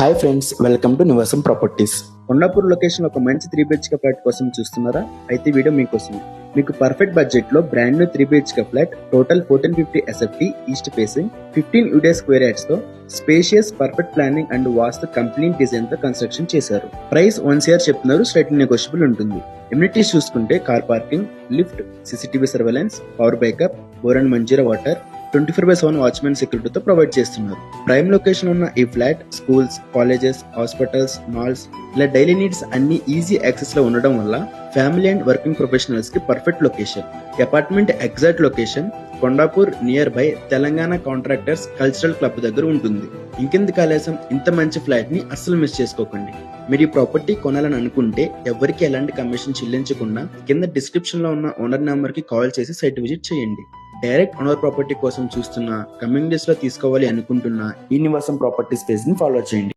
Hi friends, welcome to నివాసం properties. Kondapur location ఒక మంచి 3 BHK ఫ్లాట్ కోసం చూస్తున్నారా? అయితే వీడియో మీకోసమే. మీకు పర్ఫెక్ట్ బడ్జెట్ లో brand new 3 BHK flat, total 1450 SFT, east facing, 15 UDA square yards తో spacious, perfect planning and vastu complete design తో కన్స్ట్రక్షన్ చేశారు. ప్రైస్ 1 CR చెప్తున్నారు, స్లైట్లీ నెగోషియబుల్ ఉంటుంది. ఎమ్యూనిటీస్ చూసుకుంటే car parking, lift, CCTV surveillance, power backup, bore and Manjeera water, 24/7 watchman సెక్యూరిటీతో provide చేస్తున్నారు. Prime location ఉన్న ఈ flat schools, colleges, hospitals, malls ఇలా డైలీ నీడ్స్ అన్ని ఈజీ యాక్సెస్ లో ఉండడం వల్ల ఫ్యామిలీ అండ్ వర్కింగ్ ప్రొఫెషనల్స్ కి perfect location. Apartment exact location Kondapur near by Telangana contractors cultural club దగ్గర ఉంటుంది. ఇంకెందుకు ఆలస్యం, ఇంత మంచి ఫ్లాట్ ని అస్సలు మిస్ చేసుకోకండి. మీరు ఈ ప్రాపర్టీ కొనాలని అనుకుంటే ఎవరికి ఎలాంటి కమిషన్ చెల్లించకుండా కింద డిస్క్రిప్షన్ లో ఉన్న ఓనర్ నెంబర్ కి కాల్ చేసి సైట్ విజిట్ చేయండి. డైరెక్ట్ ఓనర్ ప్రాపర్టీ కోసం చూస్తున్నా, కమింగ్ డేస్ లో తీసుకోవాలి అనుకుంటున్నా ఈ నివాసం ప్రాపర్టీస్ పేజ్ ని ఫాలో చేయండి.